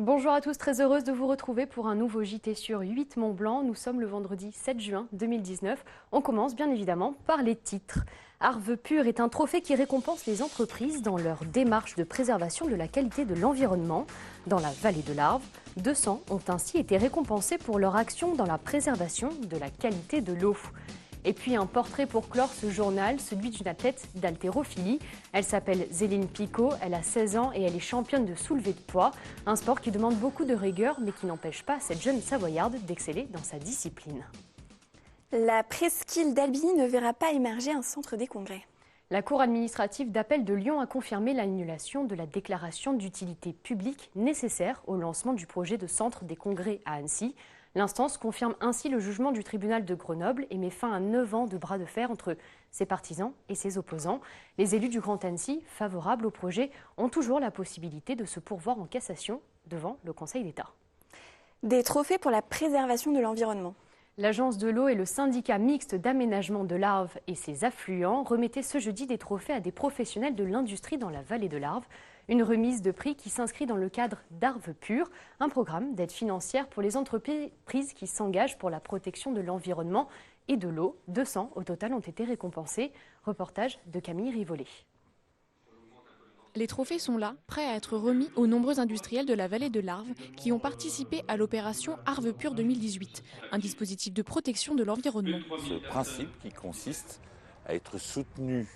Bonjour à tous, très heureuse de vous retrouver pour un nouveau JT sur 8 Mont Blanc. Nous sommes le vendredi 7 juin 2019. On commence bien évidemment par les titres. Arve Pur est un trophée qui récompense les entreprises dans leur démarche de préservation de la qualité de l'environnement. Dans la vallée de l'Arve, 200 ont ainsi été récompensés pour leur action dans la préservation de la qualité de l'eau. Et puis un portrait pour clore ce journal, celui d'une athlète d'haltérophilie. Elle s'appelle Zéline Picot, elle a 16 ans et elle est championne de soulevé de poids. Un sport qui demande beaucoup de rigueur mais qui n'empêche pas cette jeune Savoyarde d'exceller dans sa discipline. La presqu'île d'Albigny ne verra pas émerger un centre des congrès. La Cour administrative d'appel de Lyon a confirmé l'annulation de la déclaration d'utilité publique nécessaire au lancement du projet de centre des congrès à Annecy. L'instance confirme ainsi le jugement du tribunal de Grenoble et met fin à 9 ans de bras de fer entre ses partisans et ses opposants. Les élus du Grand Annecy, favorables au projet, ont toujours la possibilité de se pourvoir en cassation devant le Conseil d'État. Des trophées pour la préservation de l'environnement. L'Agence de l'eau et le syndicat mixte d'aménagement de l'Arve et ses affluents remettaient ce jeudi des trophées à des professionnels de l'industrie dans la vallée de l'Arve. Une remise de prix qui s'inscrit dans le cadre d'Arve Pur, un programme d'aide financière pour les entreprises qui s'engagent pour la protection de l'environnement et de l'eau. 200 au total ont été récompensés. Reportage de Camille Rivollet. Les trophées sont là, prêts à être remis aux nombreux industriels de la vallée de l'Arve qui ont participé à l'opération Arve Pur 2018, un dispositif de protection de l'environnement. Ce principe qui consiste à être soutenu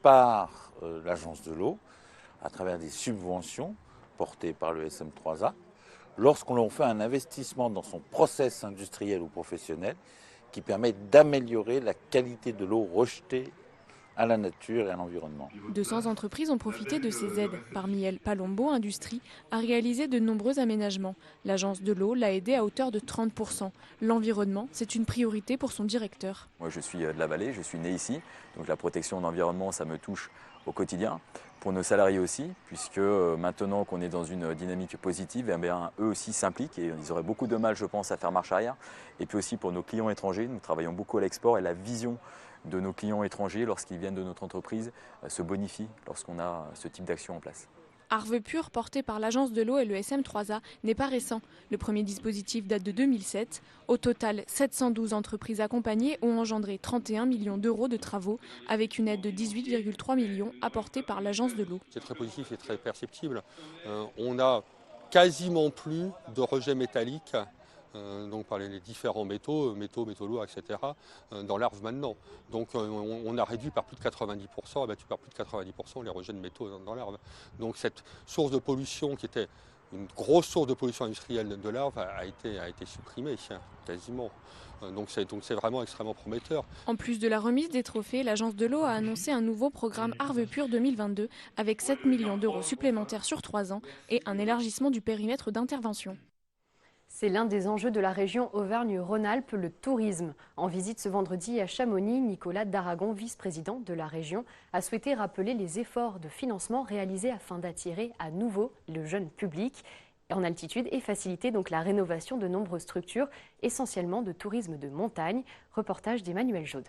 par l'Agence de l'eau à travers des subventions portées par le SM3A, lorsqu'on fait un investissement dans son process industriel ou professionnel qui permet d'améliorer la qualité de l'eau rejetée à la nature et à l'environnement. 200 entreprises ont profité de ces aides. Parmi elles, Palombo Industrie a réalisé de nombreux aménagements. L'agence de l'eau l'a aidé à hauteur de 30%. L'environnement, c'est une priorité pour son directeur. Moi, je suis de la vallée, je suis né ici, donc la protection de l'environnement, ça me touche au quotidien. Pour nos salariés aussi, puisque maintenant qu'on est dans une dynamique positive, eh bien, eux aussi s'impliquent et ils auraient beaucoup de mal, je pense, à faire marche arrière. Et puis aussi pour nos clients étrangers, nous travaillons beaucoup à l'export et la vision de nos clients étrangers lorsqu'ils viennent de notre entreprise se bonifie lorsqu'on a ce type d'action en place. Arve Pur, porté par l'Agence de l'eau et le SM3A, n'est pas récent. Le premier dispositif date de 2007. Au total, 712 entreprises accompagnées ont engendré 31 millions d'euros de travaux, avec une aide de 18,3 millions apportée par l'Agence de l'eau. C'est très positif et très perceptible. On n'a quasiment plus de rejets métalliques. Donc par les différents métaux lourds, etc., dans l'Arve maintenant. Donc on a réduit par plus de 90%, abattu par plus de 90% les rejets de métaux dans l'Arve. Donc cette source de pollution qui était une grosse source de pollution industrielle de l'Arve a été supprimée, quasiment. Donc c'est vraiment extrêmement prometteur. En plus de la remise des trophées, l'Agence de l'eau a annoncé un nouveau programme Arve Pur 2022 avec 7 millions d'euros supplémentaires sur 3 ans et un élargissement du périmètre d'intervention. C'est l'un des enjeux de la région Auvergne-Rhône-Alpes, le tourisme. En visite ce vendredi à Chamonix, Nicolas Daragon, vice-président de la région, a souhaité rappeler les efforts de financement réalisés afin d'attirer à nouveau le jeune public en altitude et faciliter donc la rénovation de nombreuses structures, essentiellement de tourisme de montagne. Reportage d'Emmanuel Jaude.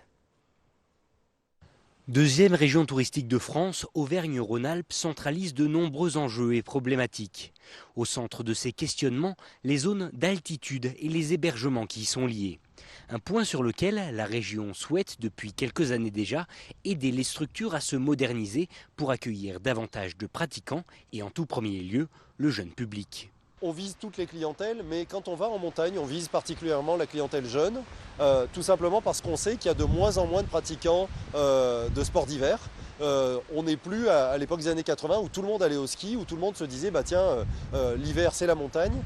Deuxième région touristique de France, Auvergne-Rhône-Alpes centralise de nombreux enjeux et problématiques. Au centre de ces questionnements, les zones d'altitude et les hébergements qui y sont liés. Un point sur lequel la région souhaite, depuis quelques années déjà, aider les structures à se moderniser pour accueillir davantage de pratiquants et en tout premier lieu, le jeune public. On vise toutes les clientèles, mais quand on va en montagne, on vise particulièrement la clientèle jeune, tout simplement parce qu'on sait qu'il y a de moins en moins de pratiquants de sport d'hiver. On n'est plus à l'époque des années 80 où tout le monde allait au ski, où tout le monde se disait bah tiens, l'hiver c'est la montagne.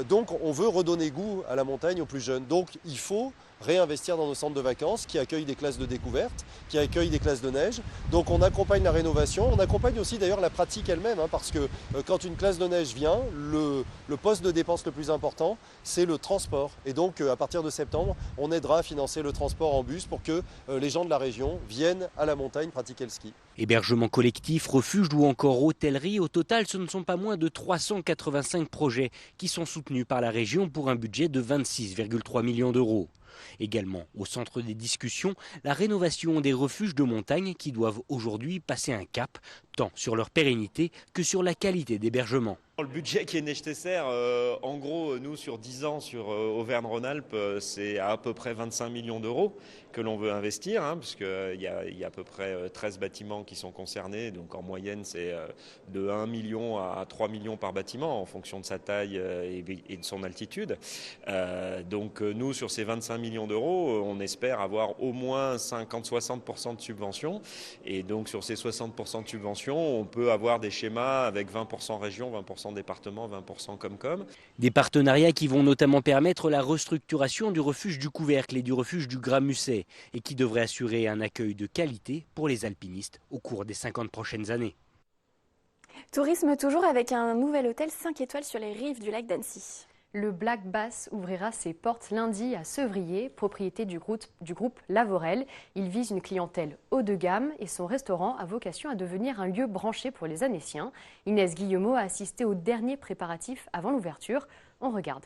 Donc on veut redonner goût à la montagne aux plus jeunes. Donc il faut réinvestir dans nos centres de vacances qui accueillent des classes de découverte, qui accueillent des classes de neige. Donc on accompagne la rénovation, on accompagne aussi d'ailleurs la pratique elle-même, parce que quand une classe de neige vient, le poste de dépense le plus important, c'est le transport. Et donc à partir de septembre, on aidera à financer le transport en bus pour que les gens de la région viennent à la montagne pratiquer le ski. Hébergement collectif, refuge ou encore hôtellerie, au total ce ne sont pas moins de 385 projets qui sont soutenus par la région pour un budget de 26,3 millions d'euros. Également au centre des discussions, la rénovation des refuges de montagne qui doivent aujourd'hui passer un cap, tant sur leur pérennité que sur la qualité d'hébergement. Le budget qui est nécessaire, en gros, nous sur 10 ans sur Auvergne-Rhône-Alpes, c'est à peu près 25 millions d'euros que l'on veut investir, puisqu'il y a à peu près 13 bâtiments qui sont concernés, donc en moyenne c'est de 1 million à 3 millions par bâtiment en fonction de sa taille et de son altitude. Donc nous sur ces 25 millions d'euros, on espère avoir au moins 50-60% de subventions, et donc sur ces 60% de subventions, on peut avoir des schémas avec 20% région, 20% département, 20% Comcom. Des partenariats qui vont notamment permettre la restructuration du refuge du Couvercle et du refuge du Gras-Musset et qui devraient assurer un accueil de qualité pour les alpinistes au cours des 50 prochaines années. Tourisme toujours avec un nouvel hôtel 5 étoiles sur les rives du lac d'Annecy. Le Black Bass ouvrira ses portes lundi à Sevrier, propriété du groupe Lavorel. Il vise une clientèle haut de gamme et son restaurant a vocation à devenir un lieu branché pour les Annéciens. Inès Guillemot a assisté aux derniers préparatifs avant l'ouverture. On regarde.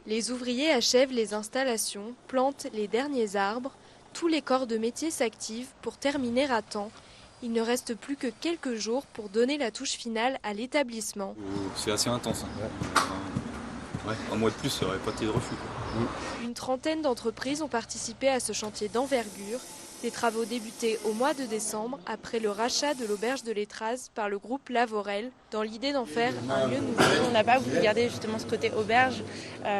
Les ouvriers achèvent les installations, plantent les derniers arbres. Tous les corps de métier s'activent pour terminer à temps. Il ne reste plus que quelques jours pour donner la touche finale à l'établissement. C'est assez intense. Un mois de plus, ça n'aurait pas été de refus. Une trentaine d'entreprises ont participé à ce chantier d'envergure. Des travaux débutés au mois de décembre après le rachat de l'auberge de l'Étraz par le groupe Lavorel, dans l'idée d'en faire un lieu nouveau. On n'a pas voulu garder justement ce côté auberge.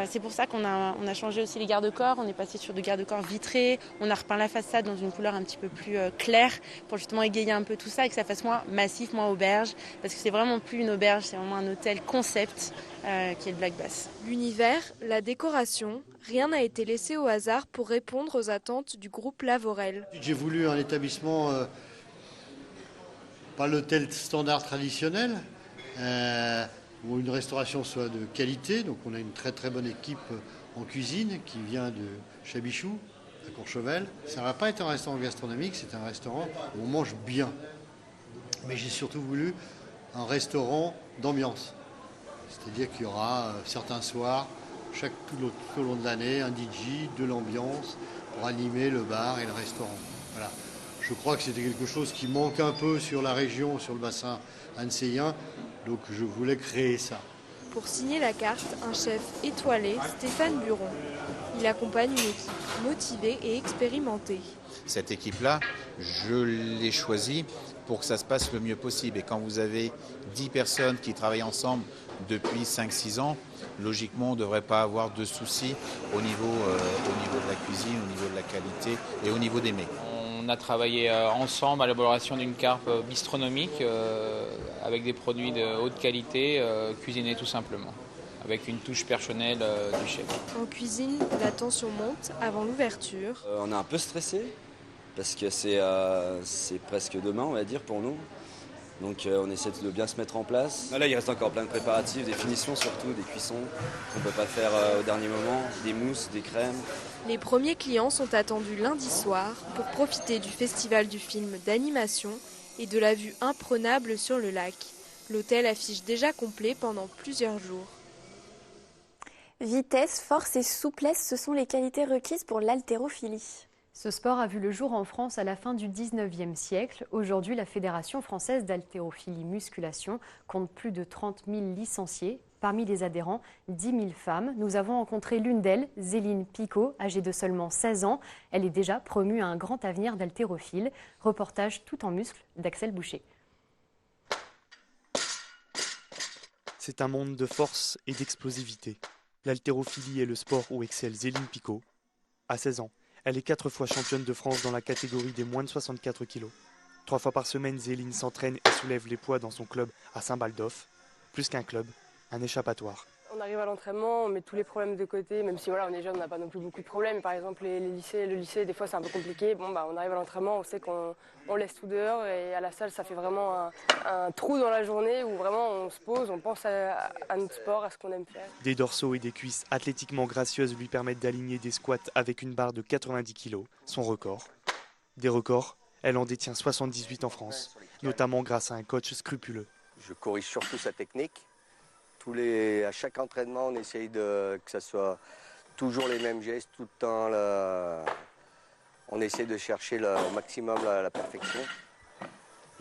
C'est pour ça qu'on a changé aussi les garde-corps. On est passé sur des garde-corps vitrés. On a repeint la façade dans une couleur un petit peu plus claire pour justement égayer un peu tout ça et que ça fasse moins massif, moins auberge. Parce que c'est vraiment plus une auberge, c'est vraiment un hôtel concept qui est le Black Bass. L'univers, la décoration, rien n'a été laissé au hasard pour répondre aux attentes du groupe Lavorel. J'ai voulu un établissement, pas l'hôtel standard traditionnel, où une restauration soit de qualité. Donc on a une très très bonne équipe en cuisine qui vient de Chabichou, à Courchevel. Ça ne va pas être un restaurant gastronomique, c'est un restaurant où on mange bien. Mais j'ai surtout voulu un restaurant d'ambiance. C'est-à-dire qu'il y aura certains soirs, tout au long de l'année, un DJ, de l'ambiance pour animer le bar et le restaurant. Voilà. Je crois que c'était quelque chose qui manque un peu sur la région, sur le bassin annécien, donc je voulais créer ça. Pour signer la carte, un chef étoilé, Stéphane Buron. Il accompagne une équipe motivée et expérimentée. Cette équipe-là, je l'ai choisie pour que ça se passe le mieux possible. Et quand vous avez 10 personnes qui travaillent ensemble depuis 5-6 ans, logiquement, on ne devrait pas avoir de soucis au niveau de la cuisine, au niveau de la qualité et au niveau des mets. On a travaillé ensemble à l'élaboration d'une carte bistronomique avec des produits de haute qualité, cuisinés tout simplement, avec une touche personnelle du chef. En cuisine, la tension monte avant l'ouverture. On est un peu stressé parce que c'est presque demain, on va dire, pour nous. Donc on essaie de bien se mettre en place. Là, il reste encore plein de préparatifs, des finitions surtout, des cuissons qu'on ne peut pas faire au dernier moment, des mousses, des crèmes. Les premiers clients sont attendus lundi soir pour profiter du festival du film d'animation et de la vue imprenable sur le lac. L'hôtel affiche déjà complet pendant plusieurs jours. Vitesse, force et souplesse, ce sont les qualités requises pour l'haltérophilie. Ce sport a vu le jour en France à la fin du 19e siècle. Aujourd'hui, la Fédération française d'haltérophilie musculation compte plus de 30 000 licenciés. Parmi les adhérents, 10 000 femmes. Nous avons rencontré l'une d'elles, Zéline Picot, âgée de seulement 16 ans. Elle est déjà promue à un grand avenir d'haltérophile. Reportage tout en muscles d'Axel Boucher. C'est un monde de force et d'explosivité. L'haltérophilie est le sport où excelle Zéline Picot. À 16 ans, elle est 4 fois championne de France dans la catégorie des moins de 64 kg. 3 fois par semaine, Zéline s'entraîne et soulève les poids dans son club à Saint-Baldoff. Plus qu'un club, un échappatoire. On arrive à l'entraînement, on met tous les problèmes de côté, même si voilà, on est jeune, on n'a pas non plus beaucoup de problèmes. Par exemple, le lycée, des fois c'est un peu compliqué. On arrive à l'entraînement, on sait qu'on laisse tout dehors et à la salle, ça fait vraiment un trou dans la journée où vraiment on se pose, on pense à notre sport, à ce qu'on aime faire. Des dorsaux et des cuisses athlétiquement gracieuses lui permettent d'aligner des squats avec une barre de 90 kg, son record. Des records, elle en détient 78 en France, notamment grâce à un coach scrupuleux. Je corrige surtout sa technique. À chaque entraînement, on essaye que ça soit toujours les mêmes gestes, tout le temps. On essaie de chercher au maximum la perfection.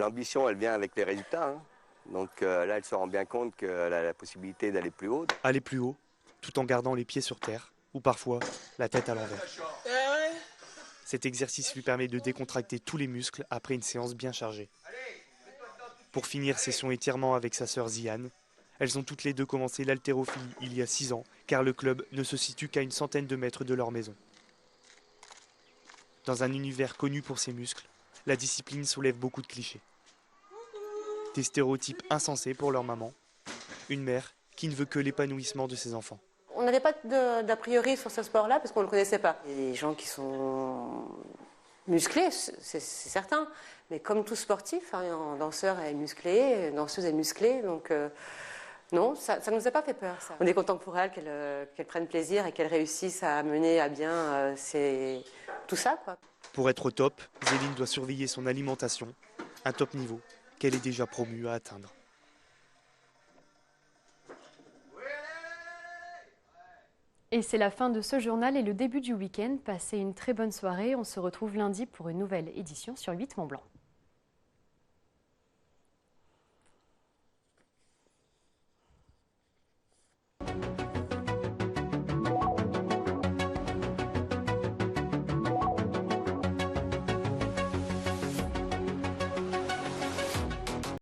L'ambition, elle vient avec les résultats. Hein. Donc là, elle se rend bien compte qu'elle a la possibilité d'aller plus haut. Aller plus haut, tout en gardant les pieds sur terre, ou parfois la tête à l'envers. Cet exercice lui permet de décontracter tous les muscles après une séance bien chargée. Pour finir, session étirement avec sa sœur Ziane. Elles ont toutes les deux commencé l'haltérophilie il y a 6 ans, car le club ne se situe qu'à une centaine de mètres de leur maison. Dans un univers connu pour ses muscles, la discipline soulève beaucoup de clichés. Des stéréotypes insensés pour leur maman, une mère qui ne veut que l'épanouissement de ses enfants. On n'avait pas d'a priori sur ce sport-là parce qu'on ne le connaissait pas. Il y a des gens qui sont musclés, c'est certain, mais comme tout sportif, hein, un danseur est musclé, une danseuse est musclée, donc non, ça ne nous a pas fait peur. Ça. On est content pour elle qu'elle prenne plaisir et qu'elle réussisse à mener à bien tout ça, quoi. Pour être au top, Zéline doit surveiller son alimentation, un top niveau qu'elle est déjà promue à atteindre. Et c'est la fin de ce journal et le début du week-end. Passez une très bonne soirée. On se retrouve lundi pour une nouvelle édition sur 8 Mont Blanc.